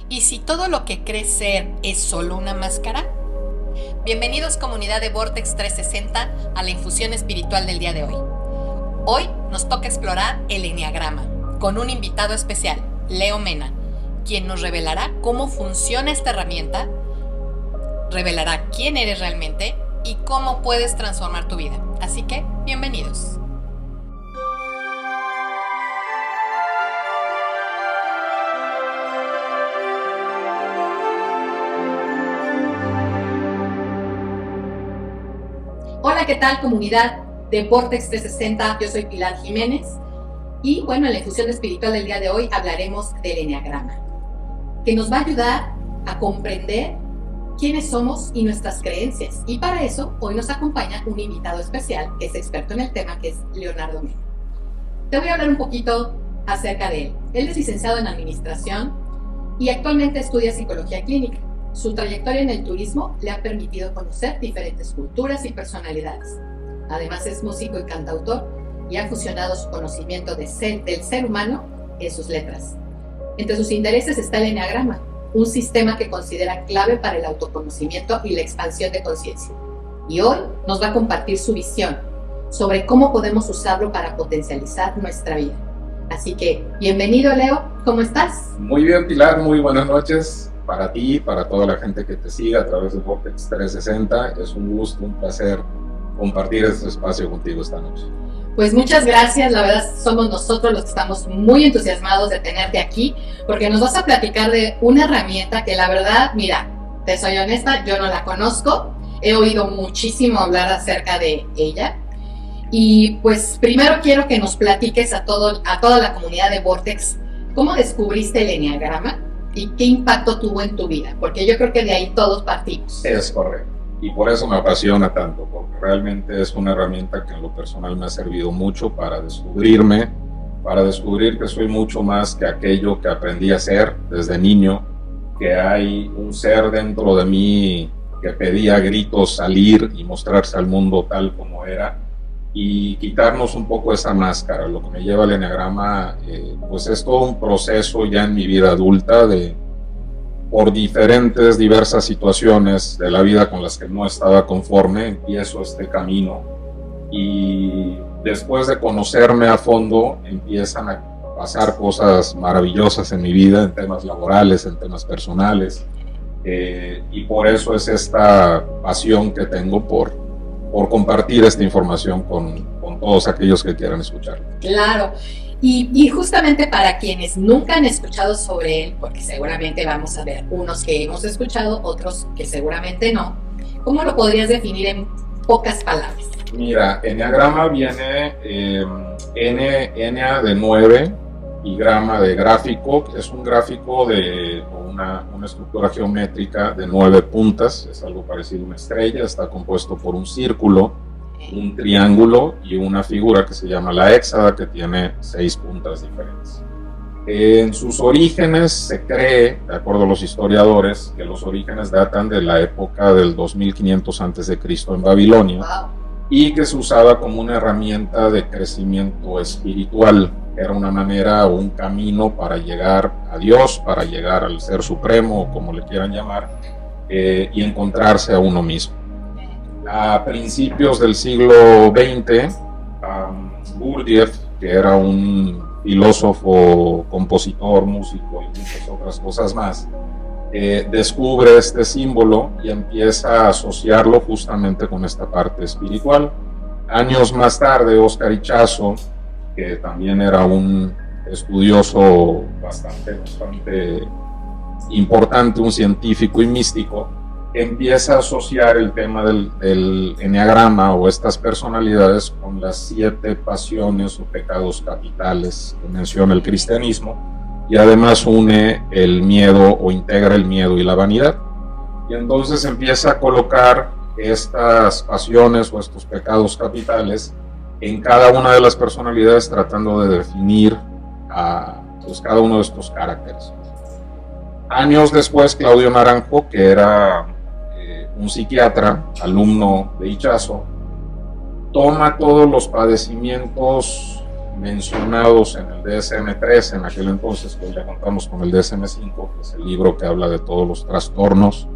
¿Y si todo lo que crees ser es solo una máscara? Bienvenidos comunidad de Vortex 360 a la infusión espiritual del día de hoy. Hoy nos toca explorar el eneagrama con un invitado especial, Leo Mena, quien nos revelará cómo funciona esta herramienta, revelará quién eres realmente y cómo puedes transformar tu vida. Así que, bienvenidos. Hola, ¿qué tal comunidad de Vortex 360? Yo soy Pilar Jiménez y bueno, en la infusión espiritual del día de hoy hablaremos del eneagrama, que nos va a ayudar a comprender quiénes somos y nuestras creencias. Y para eso hoy nos acompaña un invitado especial que es experto en el tema, que es Leonardo Mena. Te voy a hablar un poquito acerca de él. Él es licenciado en administración y actualmente estudia psicología clínica. Su trayectoria en el turismo le ha permitido conocer diferentes culturas y personalidades. Además es músico y cantautor y ha fusionado su conocimiento del ser humano en sus letras. Entre sus intereses está el eneagrama, un sistema que considera clave para el autoconocimiento y la expansión de conciencia. Y hoy nos va a compartir su visión sobre cómo podemos usarlo para potencializar nuestra vida. Así que, bienvenido Leo, ¿cómo estás? Muy bien, Pilar, muy buenas noches para ti, para toda la gente que te siga a través de Vortex 360. Es un gusto, un placer compartir este espacio contigo esta noche. Pues muchas gracias, la verdad somos nosotros los que estamos muy entusiasmados de tenerte aquí, porque nos vas a platicar de una herramienta que la verdad, mira, te soy honesta, yo no la conozco, he oído muchísimo hablar acerca de ella, y pues primero quiero que nos platiques a toda la comunidad de Vortex, ¿cómo descubriste el eneagrama y qué impacto tuvo en tu vida? Porque yo creo que de ahí todos partimos. Es correcto. Y por eso me apasiona tanto, porque realmente es una herramienta que en lo personal me ha servido mucho para descubrirme, para descubrir que soy mucho más que aquello que aprendí a ser desde niño, que hay un ser dentro de mí que pedía a gritos salir y mostrarse al mundo tal como era, y quitarnos un poco esa máscara. Lo que me lleva al eneagrama, pues es todo un proceso ya en mi vida adulta por diversas situaciones de la vida con las que no estaba conforme, empiezo este camino y después de conocerme a fondo empiezan a pasar cosas maravillosas en mi vida, en temas laborales, en temas personales, y por eso es esta pasión que tengo por compartir esta información con todos aquellos que quieran escuchar. Claro. Y justamente para quienes nunca han escuchado sobre él, porque seguramente vamos a ver unos que hemos escuchado, otros que seguramente no, ¿cómo lo podrías definir en pocas palabras? Mira, eneagrama viene enea de 9 y grama de gráfico, que es un gráfico de una estructura geométrica de 9 puntas, es algo parecido a una estrella, está compuesto por un círculo, un triángulo y una figura que se llama la héxada, que tiene 6 puntas diferentes. En sus orígenes se cree, de acuerdo a los historiadores, que los orígenes datan de la época del 2500 a.C. en Babilonia, y que se usaba como una herramienta de crecimiento espiritual. Era una manera o un camino para llegar a Dios, para llegar al Ser Supremo, o como le quieran llamar, y encontrarse a uno mismo. A principios del siglo XX, Gurdjieff, que era un filósofo, compositor, músico y muchas otras cosas más, descubre este símbolo y empieza a asociarlo justamente con esta parte espiritual. Años más tarde, Oscar Ichazo, que también era un estudioso bastante importante, un científico y místico, empieza a asociar el tema del eneagrama o estas personalidades con las 7 pasiones o pecados capitales que menciona el cristianismo, y además une el miedo o integra el miedo y la vanidad. Y entonces empieza a colocar estas pasiones o estos pecados capitales en cada una de las personalidades, tratando de definir pues, cada uno de estos caracteres. Años después, Claudio Naranjo, que era un psiquiatra, alumno de Ichazo, toma todos los padecimientos mencionados en el DSM-3, en aquel entonces, pues ya contamos con el DSM-5, que es el libro que habla de todos los trastornos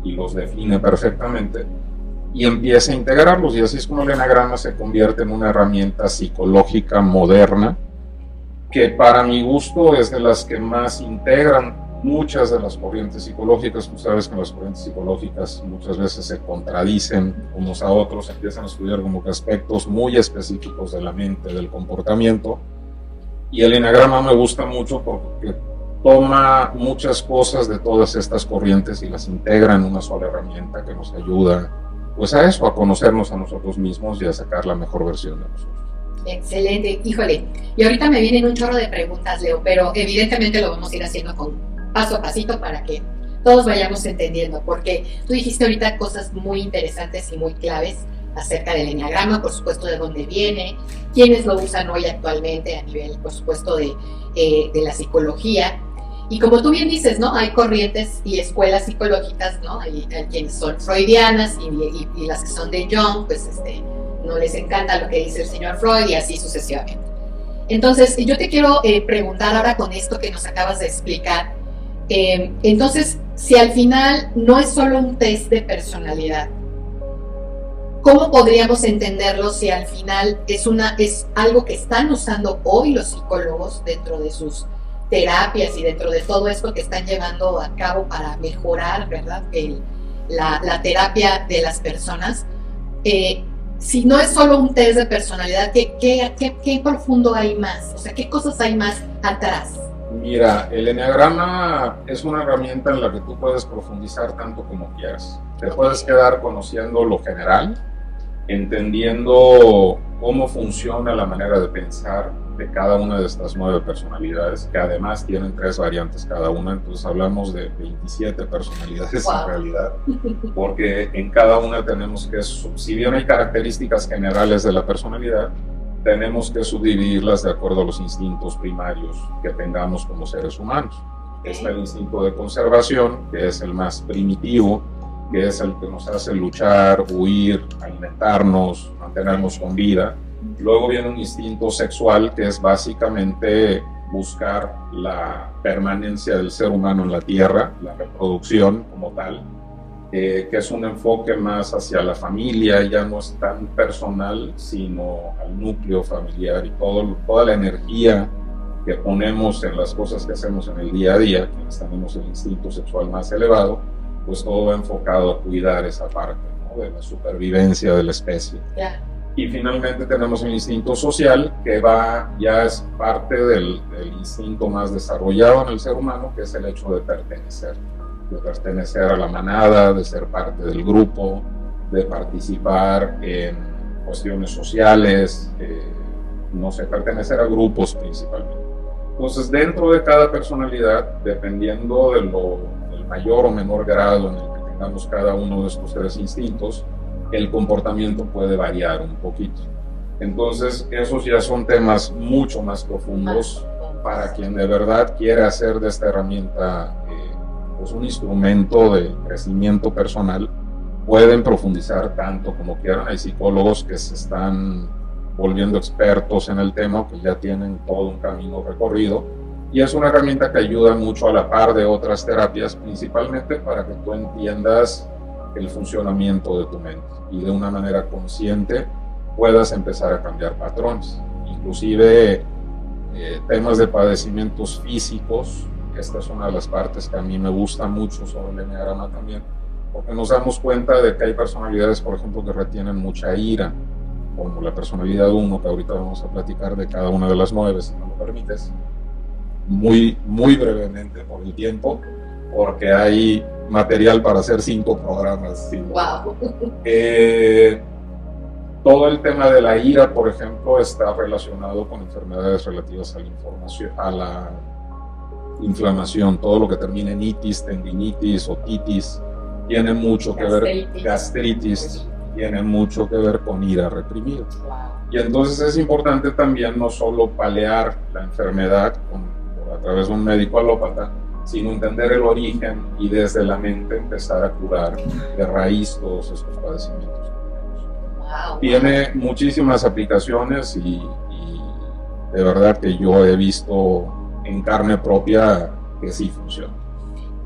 y los define perfectamente, y empieza a integrarlos, y así es como el eneagrama se convierte en una herramienta psicológica moderna, que para mi gusto es de las que más integran muchas de las corrientes psicológicas. Tú sabes que las corrientes psicológicas muchas veces se contradicen unos a otros, empiezan a estudiar como que aspectos muy específicos de la mente, del comportamiento, y el eneagrama me gusta mucho porque toma muchas cosas de todas estas corrientes y las integra en una sola herramienta que nos ayuda pues a eso, a conocernos a nosotros mismos y a sacar la mejor versión de nosotros. Excelente, híjole, y ahorita me vienen un chorro de preguntas, Leo, pero evidentemente lo vamos a ir haciendo con paso a pasito para que todos vayamos entendiendo, porque tú dijiste ahorita cosas muy interesantes y muy claves acerca del eneagrama, por supuesto de dónde viene, quiénes lo usan hoy actualmente a nivel, por supuesto, de la psicología. Y como tú bien dices, ¿no? Hay corrientes y escuelas psicológicas, ¿no? Hay quienes son freudianas y las que son de Jung, pues no les encanta lo que dice el señor Freud y así sucesivamente. Entonces, yo te quiero preguntar ahora con esto que nos acabas de explicar. Entonces, si al final no es solo un test de personalidad, ¿cómo podríamos entenderlo si al final es algo que están usando hoy los psicólogos dentro de sus terapias y dentro de todo esto que están llevando a cabo para mejorar, ¿verdad?, la terapia de las personas? Si no es solo un test de personalidad, ¿qué profundo hay más? O sea, ¿qué cosas hay más atrás? Mira, el eneagrama es una herramienta en la que tú puedes profundizar tanto como quieras. Te puedes quedar conociendo lo general, entendiendo cómo funciona la manera de pensar de cada una de estas 9 personalidades, que además tienen 3 variantes cada una, entonces hablamos de 27 personalidades. Wow. En realidad, porque en cada una tenemos que, si bien hay características generales de la personalidad, tenemos que subdividirlas de acuerdo a los instintos primarios que tengamos como seres humanos. Está el instinto de conservación, que es el más primitivo, que es el que nos hace luchar, huir, alimentarnos, mantenernos con vida. Luego viene un instinto sexual, que es básicamente buscar la permanencia del ser humano en la Tierra, la reproducción como tal, que es un enfoque más hacia la familia, ya no es tan personal, sino al núcleo familiar y toda la energía que ponemos en las cosas que hacemos en el día a día, quienes tenemos el instinto sexual más elevado, pues todo va enfocado a cuidar esa parte, ¿no?, de la supervivencia de la especie. Yeah. Y finalmente tenemos el instinto social, que ya es parte del instinto más desarrollado en el ser humano, que es el hecho de pertenecer a la manada, de ser parte del grupo, de participar en cuestiones sociales, pertenecer a grupos principalmente. Entonces, dentro de cada personalidad, dependiendo del mayor o menor grado en el que tengamos cada uno de estos 3 instintos, el comportamiento puede variar un poquito. Entonces, esos ya son temas mucho más profundos para quien de verdad quiere hacer de esta herramienta pues un instrumento de crecimiento personal. Pueden profundizar tanto como quieran. Hay psicólogos que se están volviendo expertos en el tema, que ya tienen todo un camino recorrido, y es una herramienta que ayuda mucho a la par de otras terapias, principalmente para que tú entiendas el funcionamiento de tu mente y de una manera consciente puedas empezar a cambiar patrones, inclusive temas de padecimientos físicos. Esta es una de las partes que a mí me gusta mucho sobre el eneagrama también, porque nos damos cuenta de que hay personalidades, por ejemplo, que retienen mucha ira, como la personalidad 1, que ahorita vamos a platicar de cada una de las 9, si me lo permites, muy brevemente por el tiempo, porque hay material para hacer 5 programas. Wow. Todo el tema de la ira, por ejemplo, está relacionado con enfermedades relativas a la inflamación. Todo lo que termine en itis, tendinitis, otitis, tiene mucho que ver, gastritis, tiene mucho que ver con ira reprimida. Wow. Y entonces es importante también no solo paliar la enfermedad a través de un médico alópata, sino entender el origen y desde la mente empezar a curar de raíz todos estos padecimientos. Wow. Tiene muchísimas aplicaciones y de verdad que yo he visto en carne propia que sí funciona.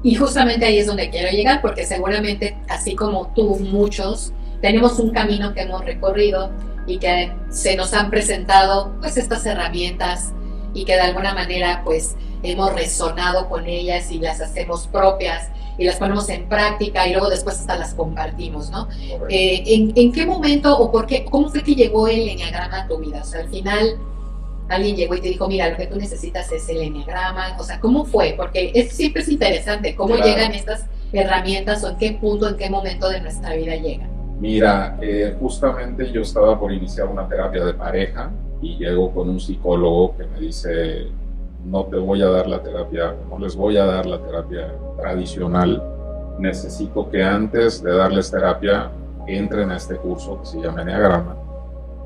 Y justamente ahí es donde quiero llegar, porque seguramente, así como tú, muchos, tenemos un camino que hemos recorrido y que se nos han presentado pues estas herramientas y que de alguna manera pues hemos resonado con ellas y las hacemos propias y las ponemos en práctica y luego después hasta las compartimos, ¿no? ¿En qué momento o por qué, cómo fue que llegó el eneagrama a tu vida? O sea, al final alguien llegó y te dijo, mira, lo que tú necesitas es el eneagrama. O sea, ¿cómo fue? Porque siempre es interesante cómo llegan estas herramientas o en qué punto, en qué momento de nuestra vida llegan. Mira, justamente yo estaba por iniciar una terapia de pareja y llego con un psicólogo que me dice, no te voy a dar la terapia, no les voy a dar la terapia tradicional, necesito que antes de darles terapia entren a este curso que se llama Eneagrama.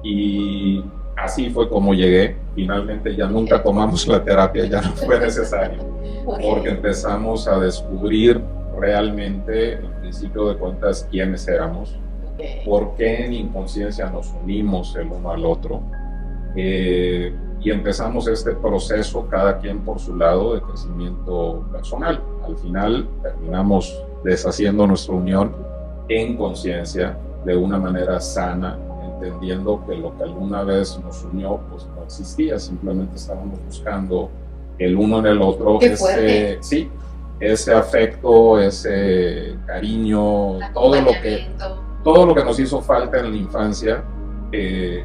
Y así fue como llegué. Finalmente ya nunca tomamos la terapia, ya no fue necesario, porque empezamos a descubrir realmente, en principio de cuentas, quiénes éramos, por qué en inconsciencia nos unimos el uno al otro, y empezamos este proceso cada quien por su lado de crecimiento personal. Al final terminamos deshaciendo nuestra unión en conciencia de una manera sana, entendiendo que lo que alguna vez nos unió pues no existía, simplemente estábamos buscando el uno en el otro ese afecto, ese cariño, todo lo que nos hizo falta en la infancia.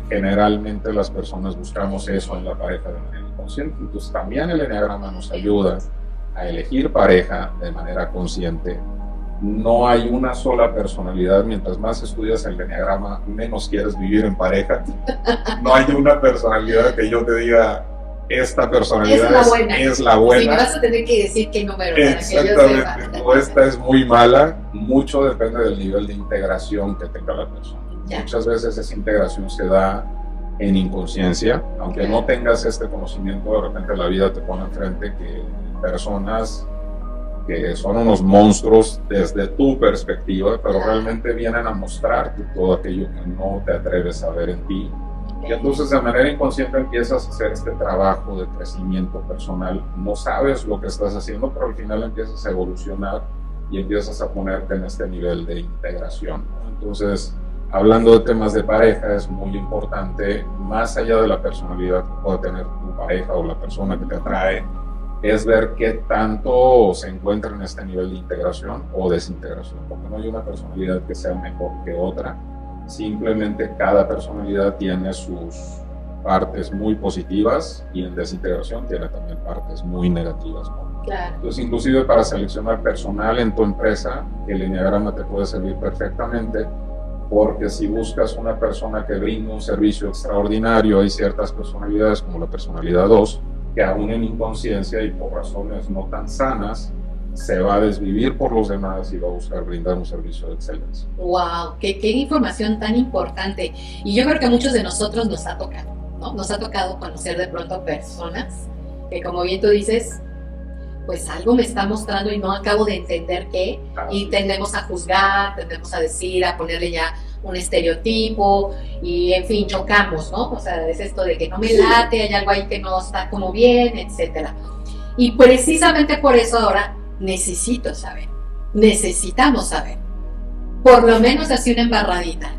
Generalmente las personas buscamos eso en la pareja de manera inconsciente. Entonces también el eneagrama nos ayuda a elegir pareja de manera consciente. No hay una sola personalidad. Mientras más estudias el eneagrama, menos quieres vivir en pareja. No hay una personalidad que yo te diga, esta personalidad es la buena. Sí, me vas a tener que decir qué número. Exactamente. O esta es muy mala. Mucho depende del nivel de integración que tenga la persona. Muchas veces esa integración se da en inconsciencia, aunque no tengas este conocimiento, de repente la vida te pone enfrente que personas que son unos monstruos desde tu perspectiva, pero realmente vienen a mostrarte todo aquello que no te atreves a ver en ti. Y entonces de manera inconsciente empiezas a hacer este trabajo de crecimiento personal. No sabes lo que estás haciendo, pero al final empiezas a evolucionar y empiezas a ponerte en este nivel de integración, ¿no? Entonces, hablando de temas de pareja, es muy importante, más allá de la personalidad que pueda tener tu pareja o la persona que te atrae, es ver qué tanto se encuentra en este nivel de integración o desintegración, porque no hay una personalidad que sea mejor que otra, simplemente cada personalidad tiene sus partes muy positivas y en desintegración tiene también partes muy negativas, ¿no? Claro. Entonces, inclusive para seleccionar personal en tu empresa, el eneagrama te puede servir perfectamente, porque si buscas una persona que brinda un servicio extraordinario, hay ciertas personalidades como la personalidad 2, que aún en inconsciencia y por razones no tan sanas, se va a desvivir por los demás y va a buscar brindar un servicio de excelencia. ¡Wow! ¡Qué información tan importante! Y yo creo que a muchos de nosotros nos ha tocado, ¿no? Nos ha tocado conocer de pronto personas que, como bien tú dices, pues algo me está mostrando y no acabo de entender qué, y tendemos a juzgar, tendemos a decir, a ponerle ya un estereotipo, y en fin, chocamos, ¿no? O sea, es esto de que no me late, hay algo ahí que no está como bien, etcétera. Y precisamente por eso ahora necesitamos saber, por lo menos así una embarradita,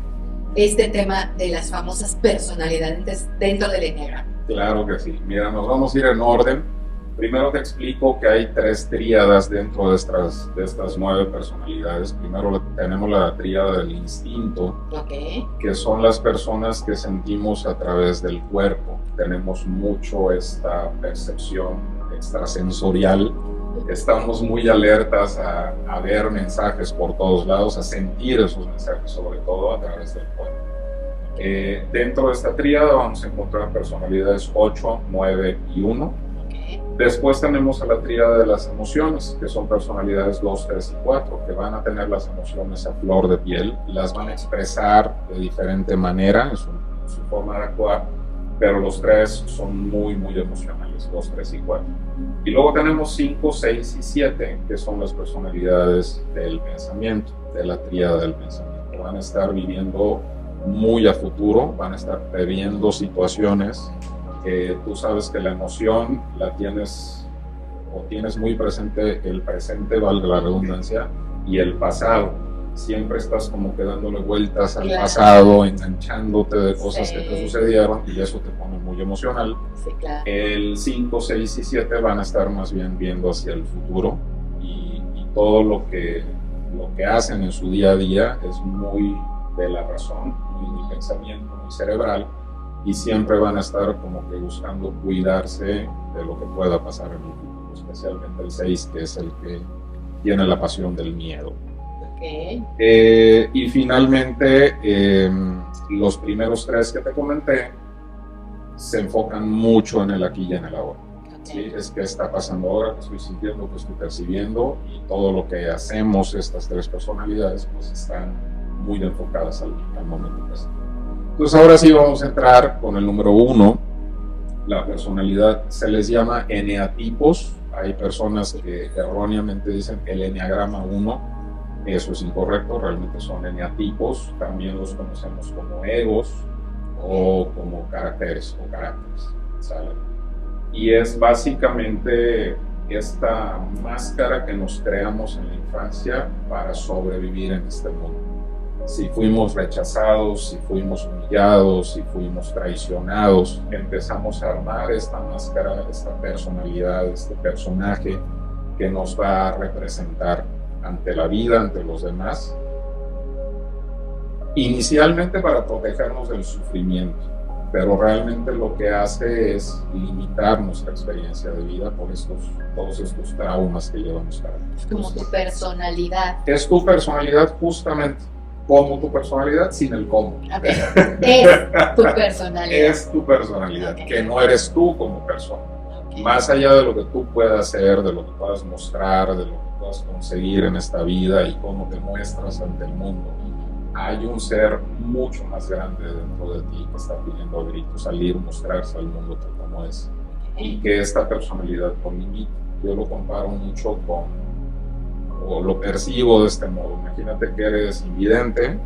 este tema de las famosas personalidades dentro del eneagrama. Claro que sí. Mira, nos vamos a ir en orden. Primero te explico que hay 3 tríadas dentro de estas 9 personalidades. Primero tenemos la tríada del instinto, que son las personas que sentimos a través del cuerpo. Tenemos mucho esta percepción extrasensorial. Estamos muy alertas a ver mensajes por todos lados, a sentir esos mensajes, sobre todo a través del cuerpo. Dentro de esta tríada vamos a encontrar personalidades 8, 9 y 1. Después tenemos a la tríada de las emociones, que son personalidades 2, 3 y 4, que van a tener las emociones a flor de piel, las van a expresar de diferente manera en su forma de actuar, pero los 3 son muy, muy emocionales, 2, 3 y 4. Y luego tenemos 5, 6 y 7, que son las personalidades del pensamiento, de la tríada del pensamiento. Van a estar viviendo muy a futuro, van a estar previendo situaciones Tú sabes que la emoción la tienes o tienes muy presente el presente, valga la redundancia, y el pasado. Siempre estás como que dándole vueltas al pasado, enganchándote de cosas que te sucedieron y eso te pone muy emocional. Sí, claro. El 5, 6 y 7 van a estar más bien viendo hacia el futuro y todo lo que hacen en su día a día es muy de la razón, muy del pensamiento, muy cerebral, y siempre van a estar como que buscando cuidarse de lo que pueda pasar en el futuro, especialmente el 6, que es el que tiene la pasión del miedo. Okay. Y finalmente, los primeros 3 que te comenté se enfocan mucho en el aquí y en el ahora. ¿Sí? Es que está pasando ahora, que estoy sintiendo, que estoy percibiendo, y todo lo que hacemos, estas 3 personalidades, pues están muy enfocadas al momento presente. Entonces ahora sí vamos a entrar con el número 1, la personalidad. Se les llama eneatipos. Hay personas que erróneamente dicen el eneagrama 1, eso es incorrecto, realmente son eneatipos. También los conocemos como egos o como caracteres o caracteres, ¿sale? Y es básicamente esta máscara que nos creamos en la infancia para sobrevivir en este mundo. Si fuimos rechazados, si fuimos humillados, si fuimos traicionados, empezamos a armar esta máscara, esta personalidad, este personaje que nos va a representar ante la vida, ante los demás, inicialmente para protegernos del sufrimiento, pero realmente lo que hace es limitar nuestra experiencia de vida por todos estos traumas que llevamos cargando. Es como tu personalidad. Es tu personalidad justamente. Como tu personalidad sin el cómo. Okay. Es tu personalidad. Es tu personalidad, okay. Que no eres tú como persona. Okay. Más allá de lo que tú puedas hacer, de lo que puedas mostrar, de lo que puedas conseguir en esta vida y cómo te muestras ante el mundo, hay un ser mucho más grande dentro de ti que está pidiendo a gritos salir, mostrarse al mundo tal como es. Okay. Y que esta personalidad con limita. Yo lo comparo mucho o lo percibo de este modo. Imagínate que eres invidente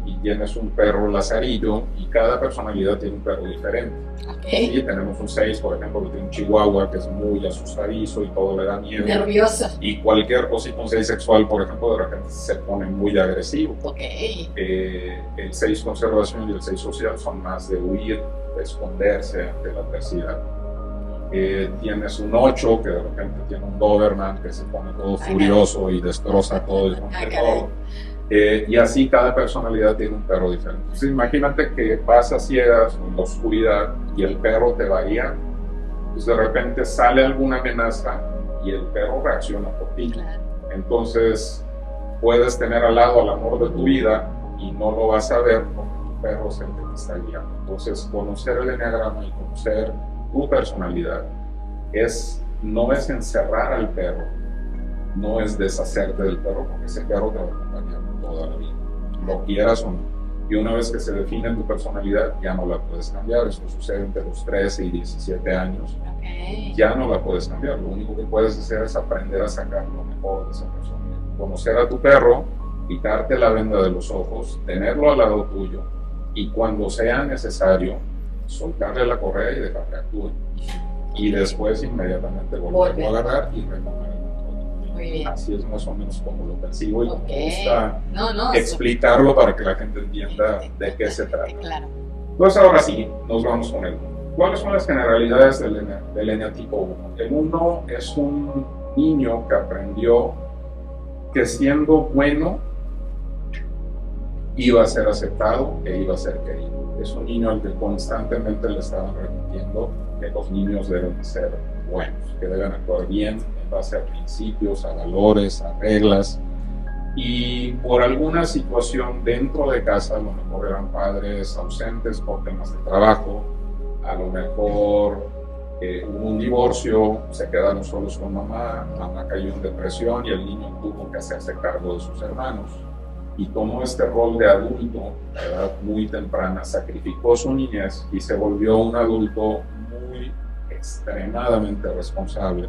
y tienes un perro lazarillo y cada personalidad tiene un perro diferente. Okay. Sí, tenemos un 6, por ejemplo, que tiene un chihuahua que es muy asustadizo y todo le da miedo. Nervioso. Y cualquier cosita, un 6 sexual, por ejemplo, de repente se pone muy agresivo. Okay. El 6 conservación y el 6 social son más de huir, de esconderse ante la adversidad. Tienes un 8 que de repente tiene un Doberman que se pone todo furioso y destroza todo y rompe todo. Y así cada personalidad tiene un perro diferente. Entonces imagínate que vas a ciegas en la oscuridad y el perro te varía, pues de repente sale alguna amenaza y el perro reacciona por ti. Claro. Entonces puedes tener al lado al amor de tu vida y no lo vas a ver porque tu perro es el que te está guiando. Entonces conocer el eneagrama y conocer tu personalidad no es encerrar al perro, no es deshacerte del perro, porque ese perro te va a acompañar toda la vida, lo quieras o no. Y una vez que se define tu personalidad, ya no la puedes cambiar. Esto sucede entre los 13 y 17 años. Okay. Ya no la puedes cambiar. Lo único que puedes hacer es aprender a sacar lo mejor de esa personalidad. Conocer a tu perro, quitarte la venda de los ojos, tenerlo al lado tuyo y cuando sea necesario, soltarle la correa y dejar que actúe. Y después inmediatamente volverlo a agarrar y retomar el control. Muy bien. Así es más o menos como lo percibo y Okay. me gusta explicarlo para que la gente entienda de qué se trata. Claro. Pues ahora sí, nos vamos con el 1. ¿Cuáles son las generalidades del eneatipo 1? El 1 es un niño que aprendió que siendo bueno iba a ser aceptado e iba a ser querido. Es un niño al que constantemente le estaban repitiendo que los niños deben ser buenos, que deben actuar bien en base a principios, a valores, a reglas. Y por alguna situación dentro de casa, a lo mejor eran padres ausentes por temas de trabajo, a lo mejor hubo un divorcio, se quedaron solos con mamá cayó en depresión y el niño tuvo que hacerse cargo de sus hermanos. Y tomó este rol de adulto a edad muy temprana, sacrificó su niñez y se volvió un adulto muy extremadamente responsable,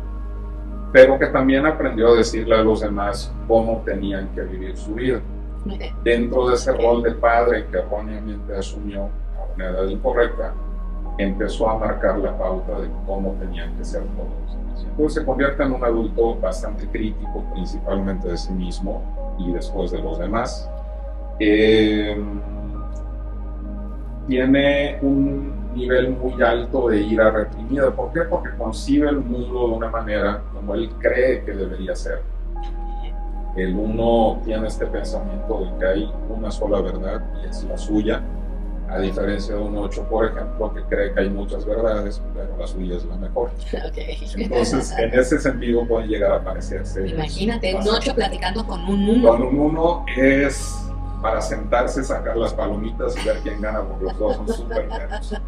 pero que también aprendió a decirle a los demás cómo tenían que vivir su vida. Dentro de ese rol de padre que erróneamente asumió a una edad incorrecta, empezó a marcar la pauta de cómo tenían que ser todos los demás. Entonces se convierte en un adulto bastante crítico, principalmente de sí mismo y después de los demás. Tiene un nivel muy alto de ira reprimida. ¿Por qué? Porque concibe el mundo de una manera como él cree que debería ser. El 1 tiene este pensamiento de que hay una sola verdad y es la suya, a diferencia de un 8, por ejemplo, que cree que hay muchas verdades, pero la suya es la mejor. Okay. Entonces, en ese sentido pueden llegar a parecerse. Imagínate, un 8 platicando con un 1. Con un 1 es para sentarse, sacar las palomitas y ver quién gana, porque los dos son súper nerviosos.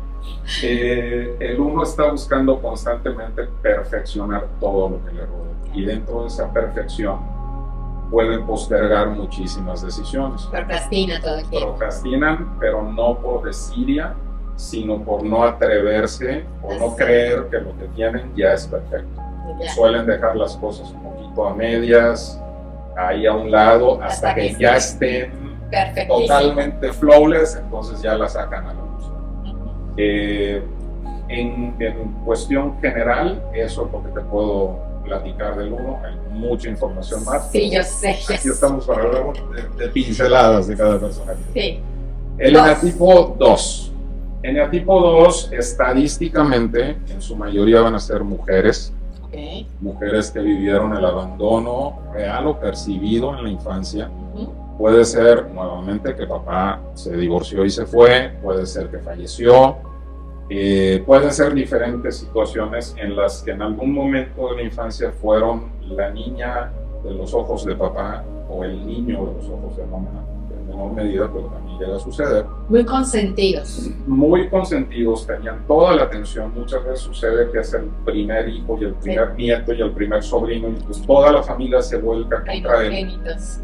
El 1 está buscando constantemente perfeccionar todo lo que le rodea, y dentro de esa perfección pueden postergar muchísimas decisiones. Procrastina todo el tiempo. Procrastinan, pero no por desidia, sino por no atreverse o no creer que lo que tienen ya es perfecto. Ya. Suelen dejar las cosas un poquito a medias, ahí a un lado, hasta que ya estén totalmente flawless, entonces ya la sacan a la luz. En cuestión general, eso es lo que te puedo platicar del 1, hay mucha información más. Sí, yo sé. Aquí estamos para hablar de pinceladas de cada personaje. Sí. El eneatipo 2. Eneatipo 2, estadísticamente, en su mayoría van a ser mujeres. Okay. Mujeres que vivieron el abandono real o percibido en la infancia. Puede ser, nuevamente, que papá se divorció y se fue. Puede ser que falleció. Pueden ser diferentes situaciones en las que en algún momento de la infancia fueron la niña de los ojos de papá o el niño de los ojos de mamá, en menor medida, pero también llega a suceder. Muy consentidos. Muy consentidos, tenían toda la atención. Muchas veces sucede que es el primer hijo y el primer nieto y el primer sobrino, y pues toda la familia se vuelca contra él.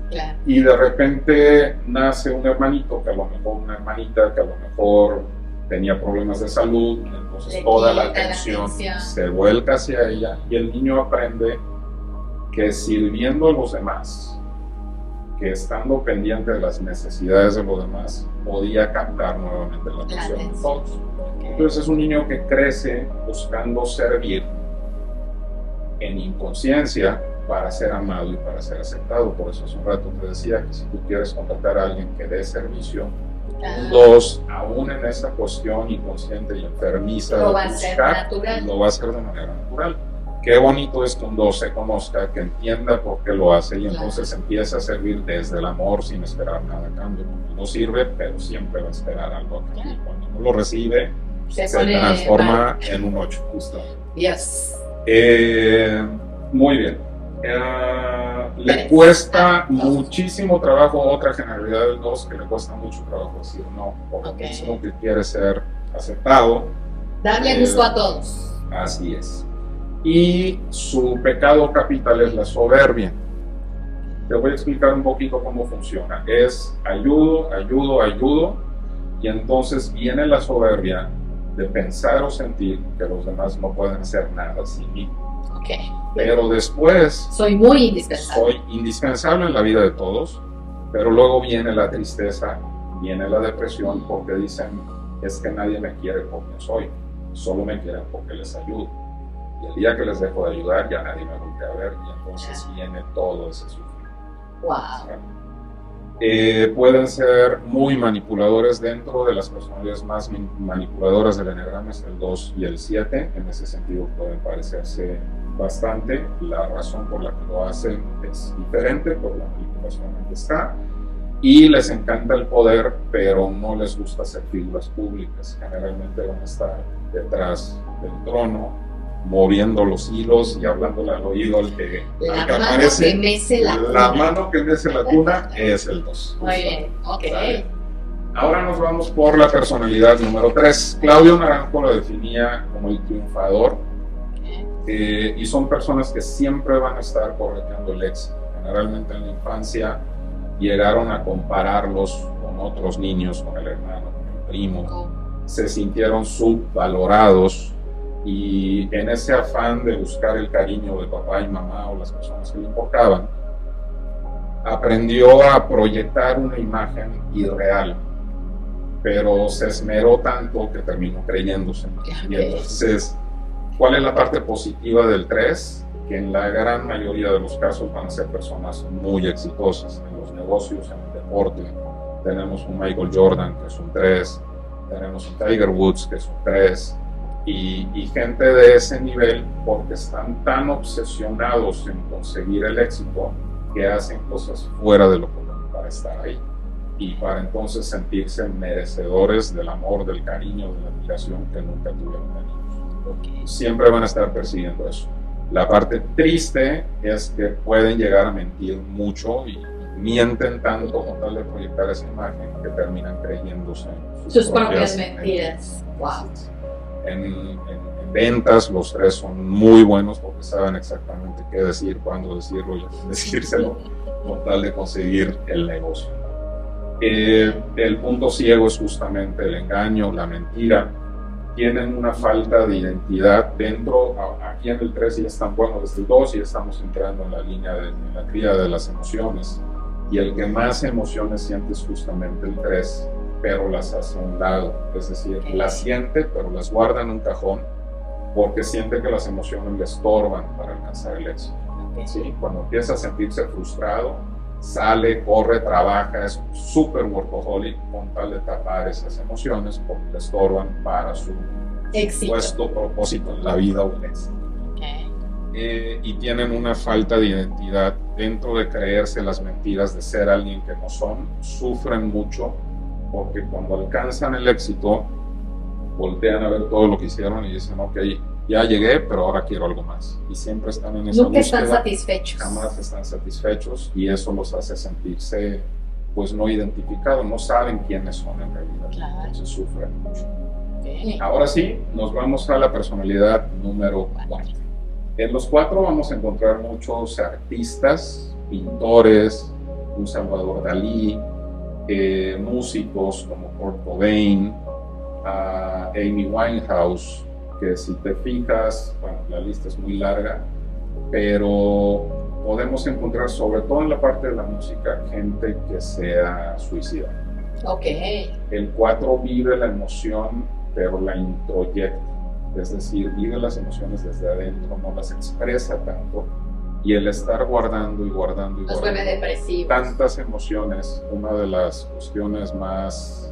Claro. Y de repente nace un hermanito, que a lo mejor una hermanita, que a lo mejor tenía problemas de salud, entonces toda la atención se vuelca hacia ella, y el niño aprende que sirviendo a los demás, que estando pendiente de las necesidades de los demás, podía captar nuevamente la atención de todos. Entonces es un niño que crece buscando servir en inconsciencia para ser amado y para ser aceptado. Por eso hace un rato te decía que si tú quieres contratar a alguien que dé servicio, un 2, aún en esa cuestión inconsciente y enfermiza lo de va a hacer natural. lo va a hacer de manera natural. Qué bonito es que un 2 se conozca, que entienda por qué lo hace, y entonces empieza a servir desde el amor sin esperar nada a cambio. No sirve, pero siempre va a esperar algo a cambio. Cuando no lo recibe, se transforma en un 8, justo. Yes. Muy bien. Le cuesta muchísimo trabajo, otra generalidad del 2, que le cuesta mucho trabajo decir no, por lo mismo que quiere ser aceptado. Darle gusto a todos. Así es. Y su pecado capital es la soberbia. Te voy a explicar un poquito cómo funciona. Es ayudo, y entonces viene la soberbia de pensar o sentir que los demás no pueden hacer nada sin mí. Pero después soy muy indispensable. Soy indispensable en la vida de todos, pero luego viene la tristeza, viene la depresión, porque dicen, es que nadie me quiere porque soy, solo me quieren porque les ayudo. Y el día que les dejo de ayudar, ya nadie me voltea a ver, y entonces viene todo ese sufrimiento. Wow. Pueden ser muy manipuladores. Dentro de las personalidades más manipuladoras del eneagrama es el 2 y el 7. En ese sentido pueden parecerse bastante. La razón por la que lo hacen es diferente, por la manipulación en que está. Y les encanta el poder, pero no les gusta ser figuras públicas. Generalmente van a estar detrás del trono, moviendo los hilos y hablándole al oído al que aparece. La mano que mece la cuna es el 2. Muy bien, ok. ¿Vale? Ahora nos vamos por la personalidad número 3. Claudio Naranjo lo definía como el triunfador, y son personas que siempre van a estar correteando el éxito. Generalmente en la infancia llegaron a compararlos con otros niños, con el hermano, con el primo, se sintieron subvalorados, y en ese afán de buscar el cariño de papá y mamá o las personas que le importaban, aprendió a proyectar una imagen irreal pero se esmeró tanto que terminó creyéndose. Y entonces, ¿cuál es la parte positiva del 3? Que en la gran mayoría de los casos van a ser personas muy exitosas en los negocios, en el deporte. Tenemos un Michael Jordan, que es un 3, tenemos un Tiger Woods, que es un 3, y gente de ese nivel, porque están tan obsesionados en conseguir el éxito, que hacen cosas fuera de lo común para estar ahí, y para entonces sentirse merecedores del amor, del cariño, de la admiración que nunca tuvieron de niños. Siempre van a estar persiguiendo eso. La parte triste es que pueden llegar a mentir mucho y mienten tanto con tal de proyectar esa imagen que terminan creyéndose en sus propias mentiras. Wow. En ventas, los 3 son muy buenos porque saben exactamente qué decir, cuándo decirlo y decírselo con tal de conseguir el negocio. El punto ciego es justamente el engaño, la mentira. Tienen una falta de identidad dentro. Aquí en el 3 ya están, bueno, desde el 2 ya estamos entrando en la línea de la tríada de las emociones, y el que más emociones siente es justamente el 3, pero las hace a un lado, es decir, las siente pero las guarda en un cajón porque siente que las emociones le estorban para alcanzar el éxito. ¿Sí? Cuando empieza a sentirse frustrado, sale, corre, trabaja, es súper workaholic con tal de tapar esas emociones porque le estorban para su supuesto propósito en la vida o el éxito. Y tienen una falta de identidad dentro de creerse las mentiras de ser alguien que no son. Sufren mucho porque cuando alcanzan el éxito voltean a ver todo lo que hicieron y dicen, ok, ya llegué, pero ahora quiero algo más. Y siempre están en esa Nunca búsqueda. Están satisfechos. Jamás están satisfechos, y eso los hace sentirse pues no identificados, no saben quiénes son en realidad. Claro. Entonces sufren mucho. Ahora sí, nos vamos a la personalidad número 4. En los 4 vamos a encontrar muchos artistas, pintores, un Salvador Dalí, músicos como Kurt Cobain, Amy Winehouse, que si te fijas, bueno, la lista es muy larga, pero podemos encontrar, sobre todo en la parte de la música, gente que sea suicida. El 4 vive la emoción, pero la introyecta. Es decir, vive las emociones desde adentro, no las expresa tanto, y el estar guardando y guardando y los guardando vuelve depresivos. Tantas emociones, una de las cuestiones más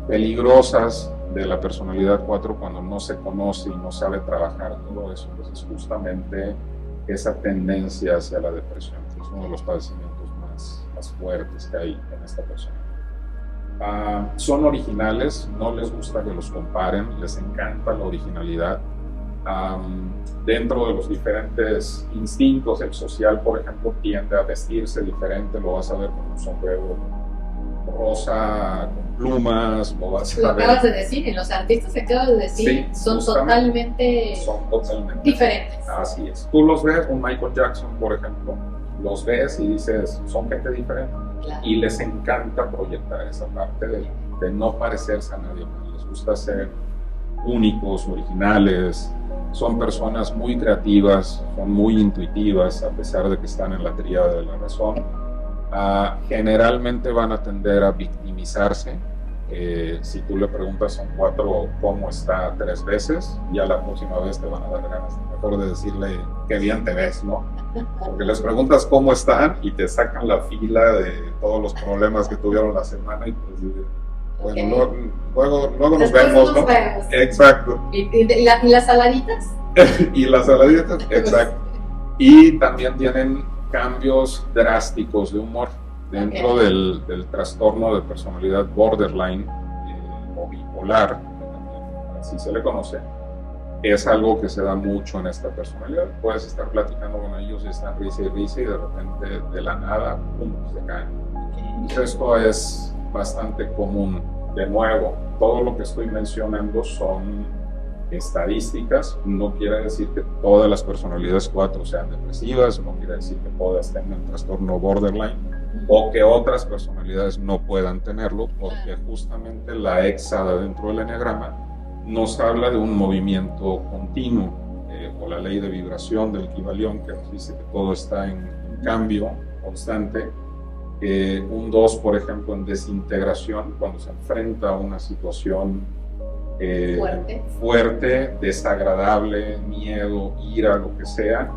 peligrosas de la personalidad 4 cuando no se conoce y no sabe trabajar todo eso, pues es justamente esa tendencia hacia la depresión, que es uno de los padecimientos más fuertes que hay en esta persona. Son originales, no les gusta que los comparen, les encanta la originalidad. Dentro de los diferentes instintos, el social, por ejemplo, tiende a vestirse diferente, lo vas a ver con un sombrero rosa, con plumas, lo vas a ver. Acabas de decir, en los artistas que acabas de decir, sí, son totalmente diferentes. Así es. Tú los ves, un Michael Jackson, por ejemplo, los ves y dices, son gente diferente. Claro. Y les encanta proyectar esa parte de no parecerse a nadie más. Les gusta ser únicos, originales. Son personas muy creativas, son muy intuitivas, a pesar de que están en la tríada de la razón. Generalmente van a tender a victimizarse. Si tú le preguntas a un 4 cómo está 3 veces, ya la próxima vez te van a dar ganas mejor de decirle qué bien te ves, ¿no? Porque les preguntas cómo están y te sacan la fila de todos los problemas que tuvieron la semana y pues bueno, luego nos vemos, ¿no? Exacto. ¿Y las saladitas? Y las saladitas, exacto. Y también tienen cambios drásticos de humor dentro del trastorno de personalidad borderline o bipolar, que también así se le conoce. Es algo que se da mucho en esta personalidad. Puedes estar platicando con ellos y están risa y risa y de repente de la nada, ¡pum!, se caen. Y esto es bastante común. De nuevo, todo lo que estoy mencionando son estadísticas. No quiere decir que todas las personalidades 4 sean depresivas, no quiere decir que todas tengan trastorno borderline o que otras personalidades no puedan tenerlo, porque justamente la hexa dentro del eneagrama nos habla de un movimiento continuo, o la ley de vibración del Kybalión, que nos dice que todo está en cambio constante. Un 2, por ejemplo, en desintegración, cuando se enfrenta a una situación fuerte, desagradable, miedo, ira, lo que sea,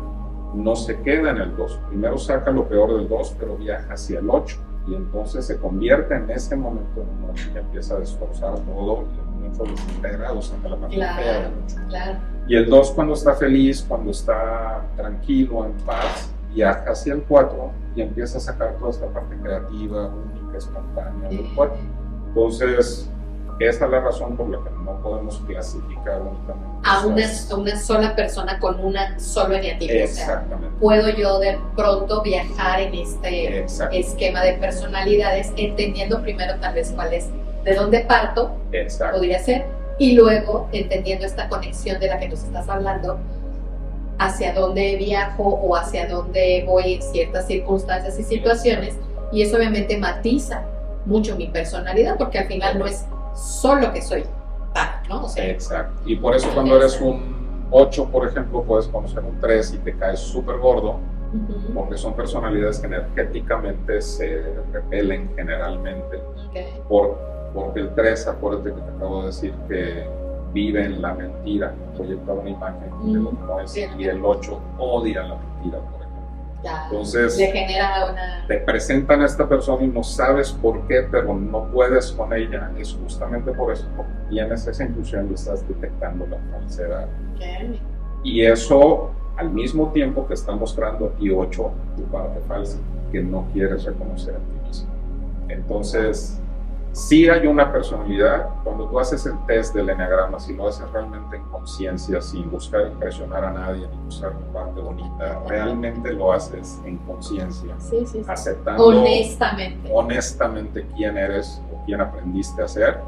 no se queda en el 2. Primero saca lo peor del 2, pero viaja hacia el 8. Y entonces se convierte en ese momento en un 8 y empieza a destrozar todo. Y el 8 desintegrado saca la parte fea del 8. Claro. Y el 2, cuando está feliz, cuando está tranquilo, en paz, viaja hacia el 4 y empieza a sacar toda esta parte creativa, única, espontánea del 4. Entonces, esa es la razón por la que no podemos clasificar únicamente a una sola persona con una solo eneatipo. Exactamente. O sea, puedo yo de pronto viajar en este esquema de personalidades, entendiendo primero tal vez cuál es, de dónde parto, podría ser, y luego entendiendo esta conexión de la que nos estás hablando, hacia dónde viajo o hacia dónde voy en ciertas circunstancias y situaciones, y eso obviamente matiza mucho mi personalidad, porque al final no es solo que soy tal, ¿no? O sea, exacto. Y por eso cuando eres un 8, por ejemplo, puedes conocer un 3 y te caes súper gordo, porque son personalidades que energéticamente se repelen generalmente. Porque el 3, acuérdate que te acabo de decir que vive en la mentira, proyecta una imagen de lo que no es, y el 8 odia la mentira, por ejemplo. Entonces, le genera una... te presentan a esta persona y no sabes por qué, pero no puedes con ella. Es justamente por eso, porque tienes esa intuición y estás detectando la falsedad. Y eso, al mismo tiempo que está mostrando a ti 8, tu parte falsa, que no quieres reconocer en ti mismo. Entonces, sí hay una personalidad. Cuando tú haces el test del eneagrama, si lo haces realmente en conciencia, sin buscar impresionar a nadie ni buscar una parte bonita, realmente lo haces en conciencia, aceptando honestamente quién eres o quién aprendiste a ser.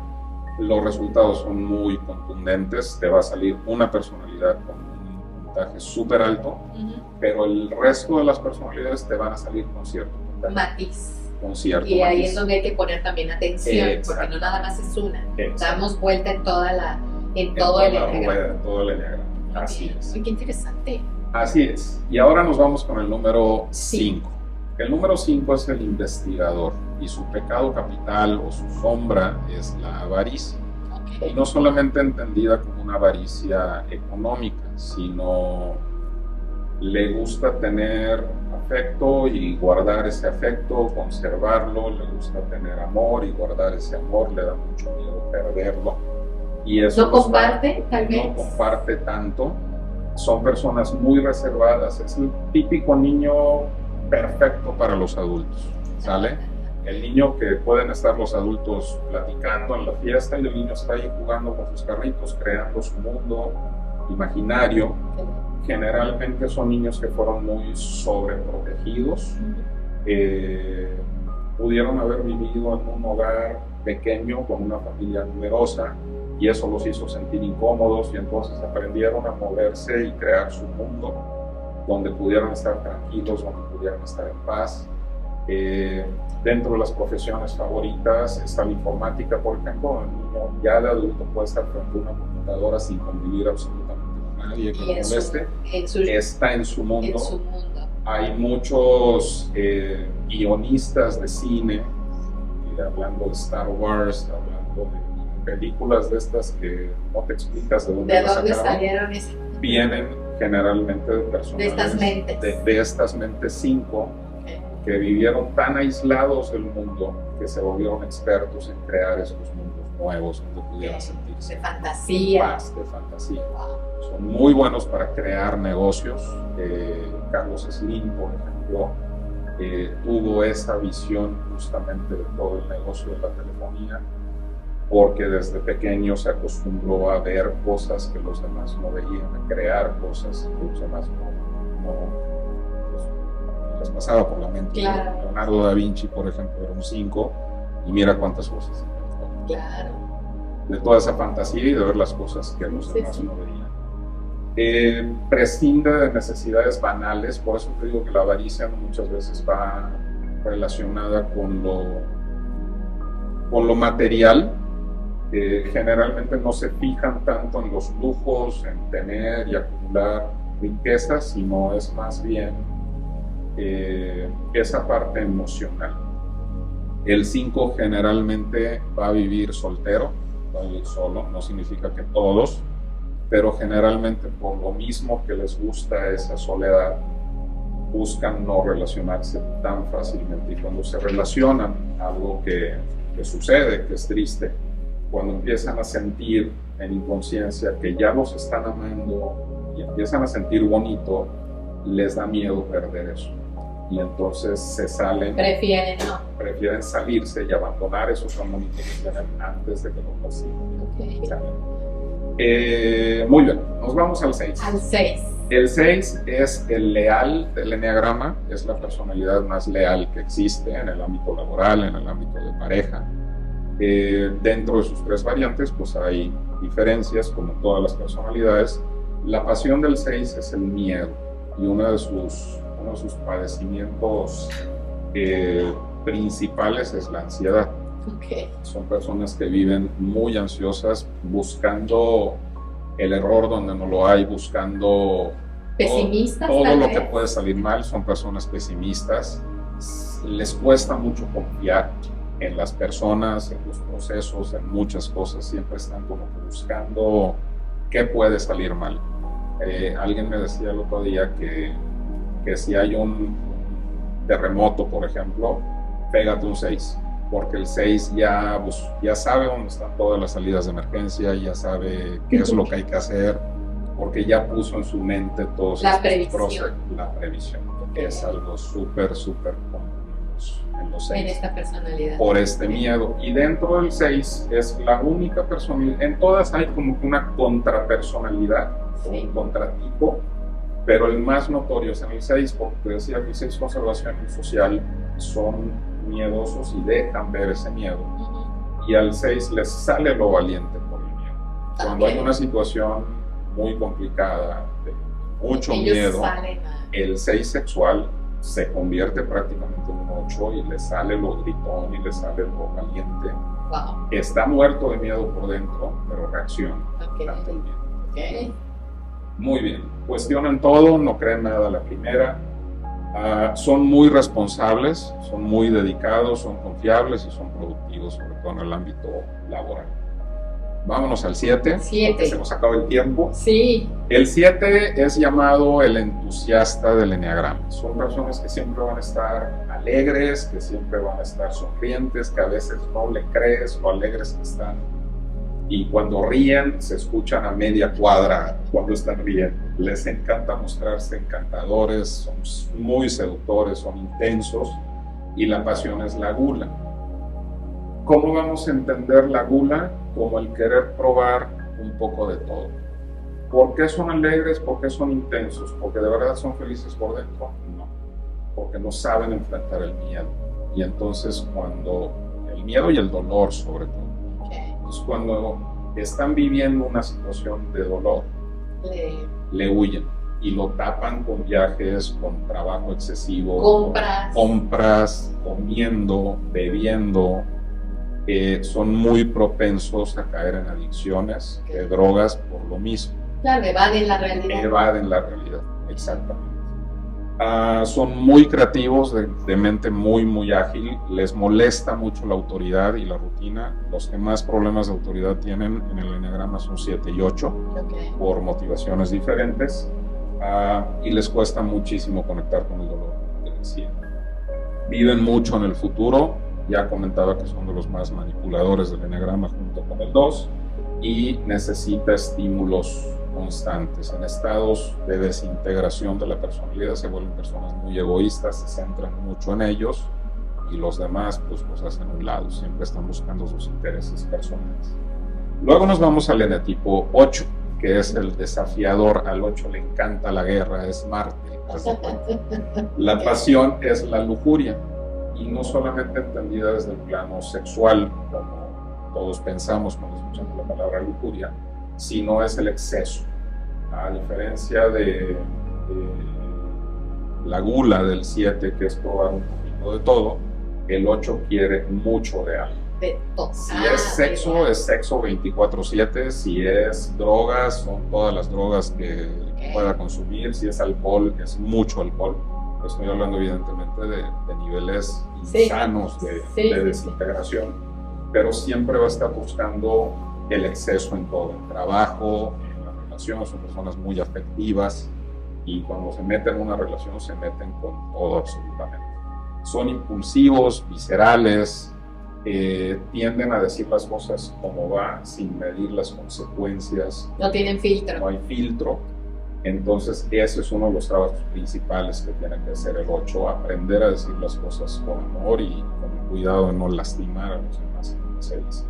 Los resultados son muy contundentes. Te va a salir una personalidad con un puntaje súper alto, pero el resto de las personalidades te van a salir con cierto puntaje. Matiz. Y ahí es donde hay que poner también atención, porque no nada más es una. Damos vuelta en todo el eneagrama. Así es. Qué interesante. Así es. Y ahora nos vamos con el número 5. El número 5 es el investigador, y su pecado capital o su sombra es la avaricia. Y no solamente entendida como una avaricia económica, sino le gusta tener afecto y guardar ese afecto, conservarlo, le gusta tener amor y guardar ese amor, le da mucho miedo perderlo. Y eso no comparte, tal vez. No comparte tanto, son personas muy reservadas, es el típico niño perfecto para los adultos, ¿sale? El niño que pueden estar los adultos platicando en la fiesta y el niño está ahí jugando con sus carritos, creando su mundo imaginario. Generalmente son niños que fueron muy sobreprotegidos, pudieron haber vivido en un hogar pequeño con una familia numerosa y eso los hizo sentir incómodos y entonces aprendieron a moverse y crear su mundo donde pudieran estar tranquilos, donde pudieran estar en paz. Dentro de las profesiones favoritas está la informática, por ejemplo. El niño ya de adulto puede estar frente a una computadora sin convivir absolutamente con nadie que lo moleste. Está en su mundo. Hay muchos guionistas de cine, hablando de Star Wars, hablando de películas de estas que no te explicas de dónde salieron esas. Vienen generalmente de personas de estas mentes 5 que vivieron tan aislados del mundo que se volvieron expertos en crear estos mundos nuevos donde pudieran sentirse de fantasía. Paz, de fantasía. Son muy buenos para crear negocios. Carlos Slim, por ejemplo, tuvo esa visión justamente de todo el negocio de la telefonía, porque desde pequeño se acostumbró a ver cosas que los demás no veían, a crear cosas que los demás no les pasaba por la mente. Claro. Leonardo da Vinci, por ejemplo, era un 5 y mira cuántas cosas inventó. Claro. De toda esa fantasía y de ver las cosas que los demás no veían. Prescinde de necesidades banales, por eso te digo que la avaricia muchas veces va relacionada con lo material. Generalmente no se fijan tanto en los lujos, en tener y acumular riquezas, sino es más bien esa parte emocional. El 5 generalmente va a vivir soltero, va a vivir solo, no significa que todos, pero generalmente por lo mismo que les gusta esa soledad, buscan no relacionarse tan fácilmente. Y cuando se relacionan, algo que sucede, que es triste, cuando empiezan a sentir en inconsciencia que ya los están amando y empiezan a sentir bonito, les da miedo perder eso. Y entonces se salen, prefieren salirse y abandonar esos tan bonitos que tienen antes de que lo persigan. Muy bien, nos vamos al 6. Al 6. El 6 es el leal del eneagrama, es la personalidad más leal que existe en el ámbito laboral, en el ámbito de pareja. Dentro de sus 3 variantes, pues hay diferencias, como en todas las personalidades. La pasión del 6 es el miedo, y uno de sus padecimientos principales es la ansiedad. Son personas que viven muy ansiosas, buscando el error donde no lo hay, buscando pesimistas, todo lo que puede salir mal. Son personas pesimistas, les cuesta mucho confiar en las personas, en los procesos, en muchas cosas. Siempre están como buscando qué puede salir mal. Alguien me decía el otro día que si hay un terremoto, por ejemplo, pégate un 6, porque el 6 ya sabe dónde están todas las salidas de emergencia, ya sabe qué es lo que hay que hacer, porque ya puso en su mente todos estos procesos. La previsión, que es algo súper común en los 6. En esta personalidad. Por este miedo. Y dentro del 6 es la única personalidad, en todas hay como una contrapersonalidad, un contratipo, pero el más notorio es en el 6, porque decía que el 6 conservación social son miedosos y dejan ver ese miedo, y al 6 les sale lo valiente por el miedo. Cuando hay una situación muy complicada, de mucho miedo, el 6 sexual se convierte prácticamente en un 8 y le sale lo gritón y le sale lo valiente. Está muerto de miedo por dentro, pero reacciona ante el miedo. Muy bien, cuestionan todo, no creen nada a la primera. Son muy responsables, son muy dedicados, son confiables y son productivos, sobre todo en el ámbito laboral. Vámonos al 7, porque se nos acaba el tiempo. Sí. El 7 es llamado el entusiasta del eneagrama. Son personas que siempre van a estar alegres, que siempre van a estar sonrientes, que a veces no le crees lo alegres que están. Y cuando ríen, se escuchan a media cuadra cuando están riendo. Les encanta mostrarse encantadores, son muy seductores, son intensos, y la pasión es la gula. ¿Cómo vamos a entender la gula? Como el querer probar un poco de todo. ¿Por qué son alegres? ¿Por qué son intensos? ¿Porque de verdad son felices por dentro? No, porque no saben enfrentar el miedo. Y entonces cuando el miedo y el dolor, sobre todo, cuando están viviendo una situación de dolor, le huyen y lo tapan con viajes, con trabajo excesivo, compras, comiendo, bebiendo. Son muy propensos a caer en adicciones de drogas por lo mismo. Claro, evaden la realidad. Evaden la realidad, exactamente. Son muy creativos, de mente muy ágil, les molesta mucho la autoridad y la rutina. Los que más problemas de autoridad tienen en el eneagrama son 7 y 8, por motivaciones diferentes, y les cuesta muchísimo conectar con el dolor. Viven mucho en el futuro, ya comentaba que son de los más manipuladores del eneagrama junto con el 2, y necesita estímulos constantes. En estados de desintegración de la personalidad se vuelven personas muy egoístas, se centran mucho en ellos, y los demás pues los hacen a un lado, siempre están buscando sus intereses personales. Luego nos vamos al eneatipo 8, que es el desafiador. Al 8 le encanta la guerra, es Marte. La pasión es la lujuria, y no solamente entendida desde el plano sexual, como todos pensamos cuando escuchamos la palabra lujuria, sino es el exceso. A diferencia de la gula del 7, que es probar un poquito de todo, el 8 quiere mucho de algo. Si es sexo, es sexo 24/7. Si es drogas, son todas las drogas que pueda consumir. Si es alcohol, es mucho alcohol. Estoy hablando evidentemente de niveles Sí. insanos de Sí. desintegración, pero siempre va a estar buscando el exceso en todo, en trabajo, en la relación. Son personas muy afectivas y cuando se meten en una relación se meten con todo absolutamente. Son impulsivos, viscerales, tienden a decir las cosas como va, sin medir las consecuencias. No tienen filtro. No hay filtro. Entonces ese es uno de los trabajos principales que tiene que hacer el 8, aprender a decir las cosas con amor y con el cuidado de no lastimar a los demás, como se dice.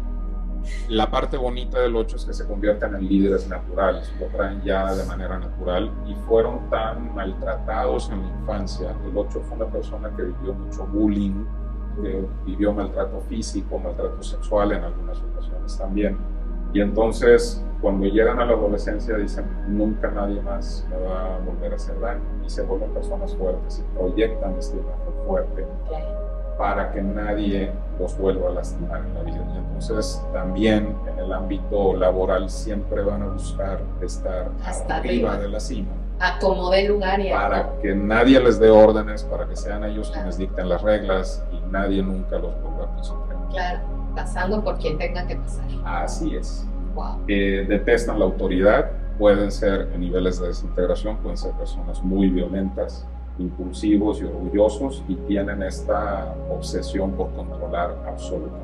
La parte bonita del 8 es que se convierten en líderes naturales, lo traen ya de manera natural y fueron tan maltratados en la infancia. El 8 fue una persona que vivió mucho bullying, que vivió maltrato físico, maltrato sexual en algunas ocasiones también. Y entonces, cuando llegan a la adolescencia, dicen, nunca nadie más me va a volver a hacer daño. Y se vuelven personas fuertes y proyectan este imagen fuerte para que nadie los vuelva a lastimar en la vida. Y entonces, también en el ámbito laboral, siempre van a buscar estar hasta arriba de la cima. Acomode lugar y para que nadie les dé órdenes, para que sean ellos quienes dicten las reglas y nadie nunca los vuelva a pisotear. Claro, pasando por quien tenga que pasar. Así es. Wow. Detestan la autoridad, pueden ser en niveles de desintegración, pueden ser personas muy violentas, impulsivos y orgullosos y tienen esta obsesión por controlar absolutamente.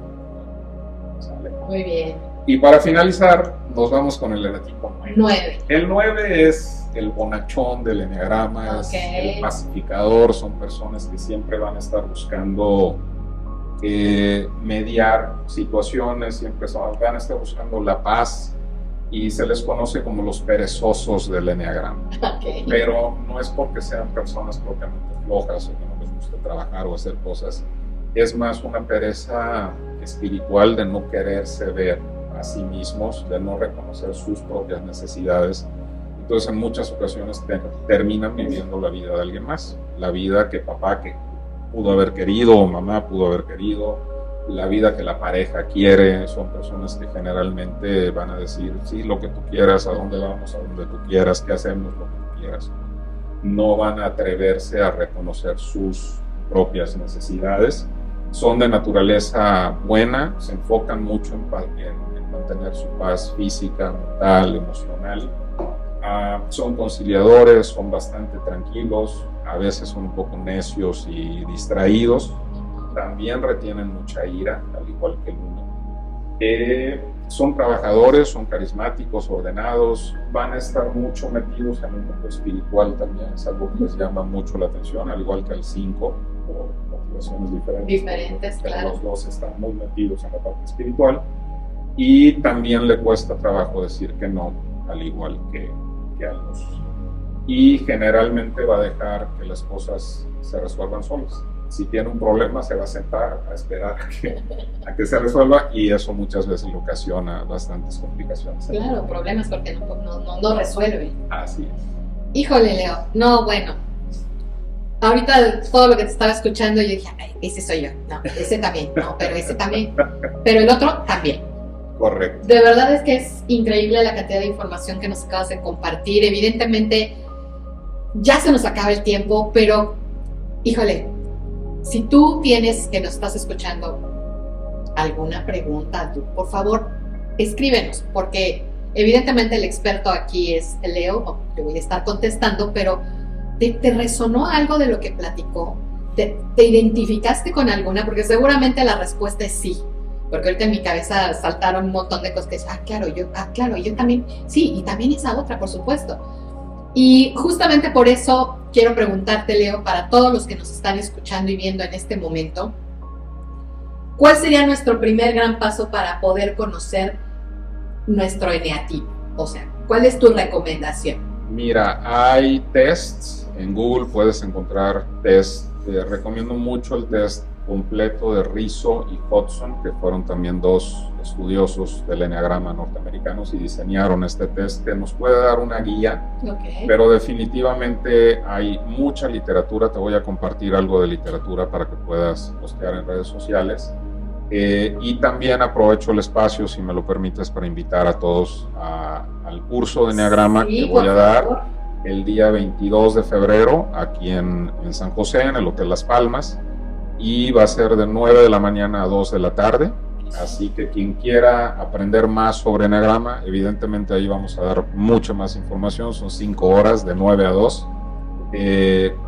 ¿Sale? Muy bien. Y para finalizar, nos vamos con el eneatipo 9. 9. El 9 es el bonachón del eneagrama, es el pacificador, son personas que siempre van a estar buscando mediar situaciones, siempre van a estar buscando la paz y se les conoce como los perezosos del eneagrama. Okay. Pero no es porque sean personas propiamente flojas o que no les guste trabajar o hacer cosas, es más una pereza espiritual de no quererse ver a sí mismos, de no reconocer sus propias necesidades. Entonces en muchas ocasiones terminan viviendo la vida de alguien más, la vida que papá que pudo haber querido o mamá pudo haber querido, la vida que la pareja quiere. Son personas que generalmente van a decir, sí, lo que tú quieras, a dónde vamos, a donde tú quieras, qué hacemos, lo que tú quieras. No van a atreverse a reconocer sus propias necesidades. Son de naturaleza buena, se enfocan mucho en mantener su paz física, mental, emocional. Son conciliadores, son bastante tranquilos, a veces son un poco necios y distraídos. También retienen mucha ira, al igual que el 1. Son trabajadores, son carismáticos, ordenados, van a estar mucho metidos en el mundo espiritual también, es algo que les llama mucho la atención, al igual que el 5, por motivaciones diferentes, claro. Los dos están muy metidos en la parte espiritual y también le cuesta trabajo decir que no, al igual que a los. Y generalmente va a dejar que las cosas se resuelvan solas. Si tiene un problema se va a sentar a esperar a que se resuelva y eso muchas veces le ocasiona bastantes complicaciones. Claro, problemas porque no resuelve. Así es. Híjole, Leo, no, bueno. Ahorita todo lo que te estaba escuchando yo dije, ay, ese soy yo, no, ese también, no, pero ese también, pero el otro también. Correcto. De verdad es que es increíble la cantidad de información que nos acabas de compartir. Evidentemente ya se nos acaba el tiempo, pero híjole, si tú tienes, que nos estás escuchando, alguna pregunta, por favor, escríbenos, porque evidentemente el experto aquí es Leo, te voy a estar contestando, pero ¿te resonó algo de lo que platicó? ¿Te identificaste con alguna? Porque seguramente la respuesta es sí. Porque ahorita en mi cabeza saltaron un montón de cosas que dicen, claro, yo también, sí, y también esa otra, por supuesto. Y justamente por eso quiero preguntarte, Leo, para todos los que nos están escuchando y viendo en este momento, ¿cuál sería nuestro primer gran paso para poder conocer nuestro eneatipo? O sea, ¿cuál es tu recomendación? Mira, hay tests, en Google puedes encontrar tests, recomiendo mucho el test completo de Rizzo y Hodgson, que fueron también dos estudiosos del eneagrama norteamericanos y diseñaron este test que nos puede dar una guía, pero definitivamente hay mucha literatura. Te voy a compartir algo de literatura para que puedas postear en redes sociales y también aprovecho el espacio, si me lo permites, para invitar a todos al curso de eneagrama que voy a dar. el día 22 de febrero aquí en San José, en el Hotel Las Palmas, y va a ser de 9 de la mañana a 2 de la tarde. Así que quien quiera aprender más sobre Enneagrama, evidentemente ahí vamos a dar mucha más información, son 5 horas de 9 a 2.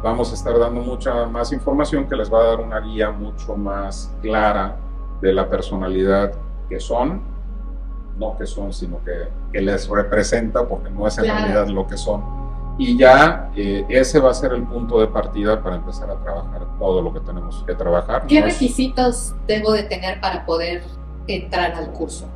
Vamos a estar dando mucha más información que les va a dar una guía mucho más clara de la personalidad que son, no que son, sino que les representa, porque no es en realidad lo que son. Y ya ese va a ser el punto de partida para empezar a trabajar todo lo que tenemos que trabajar. ¿Qué requisitos debo de tener para poder entrar al curso?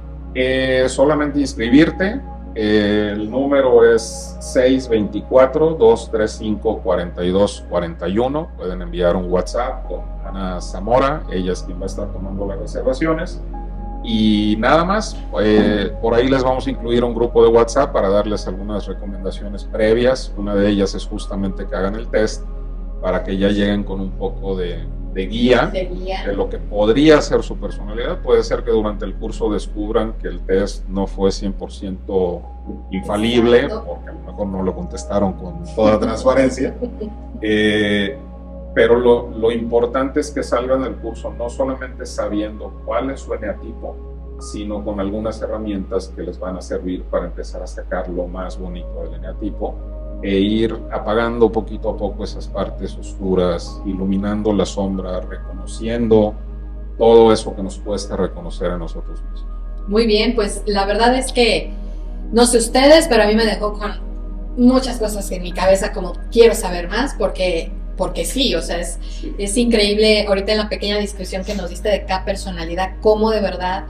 Solamente inscribirte. El número es 624-235-4241. Pueden enviar un WhatsApp con Ana Zamora, ella es quien va a estar tomando las reservaciones. Y nada más, por ahí les vamos a incluir un grupo de WhatsApp para darles algunas recomendaciones previas. Una de ellas es justamente que hagan el test para que ya lleguen con un poco de guía de lo que podría ser su personalidad. Puede ser que durante el curso descubran que el test no fue 100% infalible, porque a lo mejor no lo contestaron con toda transparencia. Pero lo importante es que salgan del curso no solamente sabiendo cuál es su eneatipo, sino con algunas herramientas que les van a servir para empezar a sacar lo más bonito del eneatipo e ir apagando poquito a poco esas partes oscuras, iluminando la sombra, reconociendo todo eso que nos cuesta reconocer a nosotros mismos. Muy bien, pues la verdad es que no sé ustedes, pero a mí me dejó con muchas cosas en mi cabeza, como quiero saber más, porque sí, o sea, es increíble ahorita en la pequeña descripción que nos diste de cada personalidad, cómo de verdad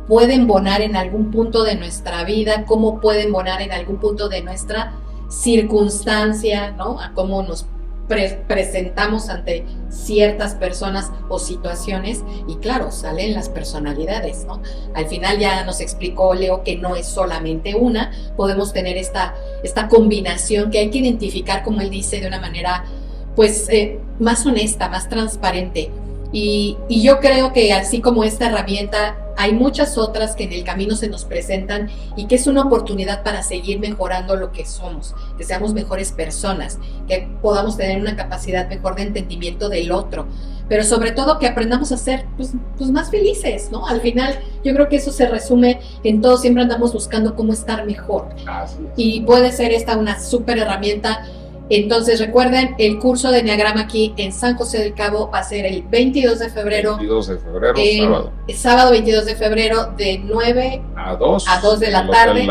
puede embonar en algún punto de nuestra vida, cómo puede embonar en algún punto de nuestra circunstancia, ¿no? A cómo nos presentamos ante ciertas personas o situaciones, y claro, salen las personalidades, ¿no? Al final ya nos explicó Leo que no es solamente una, podemos tener esta combinación que hay que identificar, como él dice, de una manera pues más honesta, más transparente. Y yo creo que así como esta herramienta, hay muchas otras que en el camino se nos presentan y que es una oportunidad para seguir mejorando lo que somos, que seamos mejores personas, que podamos tener una capacidad mejor de entendimiento del otro, pero sobre todo que aprendamos a ser pues más felices, ¿no? Al final yo creo que eso se resume en todo, siempre andamos buscando cómo estar mejor. Y puede ser esta una súper herramienta. Entonces recuerden, el curso de Enneagrama aquí en San José del Cabo va a ser el 22 de febrero. 22 de febrero, sábado. Sábado 22 de febrero de 9 a 2 de la tarde en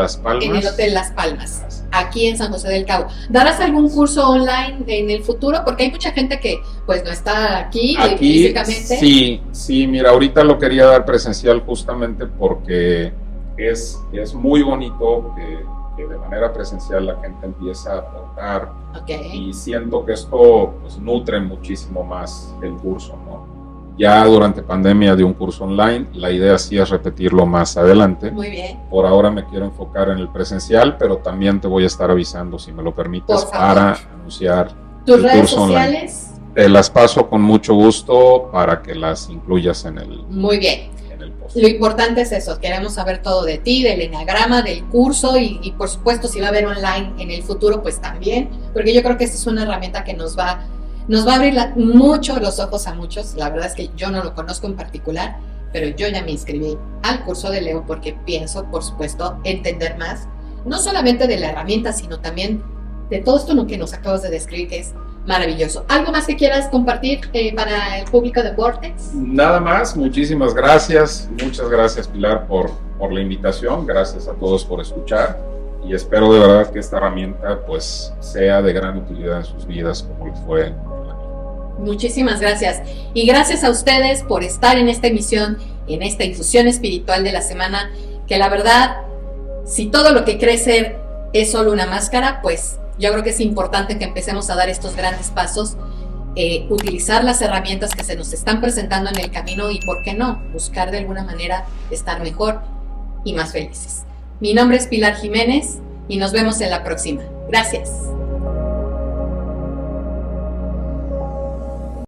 el Hotel Las Palmas, aquí en San José del Cabo. ¿Darás algún curso online en el futuro? Porque hay mucha gente que pues no está aquí físicamente. Sí, mira, ahorita lo quería dar presencial justamente porque es muy bonito que de manera presencial la gente empieza a aportar, y siento que esto pues nutre muchísimo más el curso, ¿no? Ya durante pandemia de un curso online, la idea sí es repetirlo más adelante. Muy bien. Por ahora me quiero enfocar en el presencial, pero también te voy a estar avisando, si me lo permites, para anunciar tus redes sociales. Te las paso con mucho gusto para que las incluyas en el. Muy bien. Lo importante es eso, queremos saber todo de ti, del Enneagrama, del curso y por supuesto si va a haber online en el futuro, pues también, porque yo creo que esta es una herramienta que nos va a abrir mucho los ojos a muchos. La verdad es que yo no lo conozco en particular, pero yo ya me inscribí al curso de Leo porque pienso, por supuesto, entender más, no solamente de la herramienta, sino también de todo esto que nos acabas de describir, que es maravilloso. ¿Algo más que quieras compartir para el público de Vortex? Nada más, muchísimas gracias. Muchas gracias, Pilar, por la invitación. Gracias a todos por escuchar y espero de verdad que esta herramienta pues sea de gran utilidad en sus vidas como lo fue. Muchísimas gracias. Y gracias a ustedes por estar en esta emisión, en esta infusión espiritual de la semana, que la verdad, si todo lo que cree ser es solo una máscara, pues yo creo que es importante que empecemos a dar estos grandes pasos, utilizar las herramientas que se nos están presentando en el camino y, ¿por qué no?, buscar de alguna manera estar mejor y más felices. Mi nombre es Pilar Jiménez y nos vemos en la próxima. Gracias.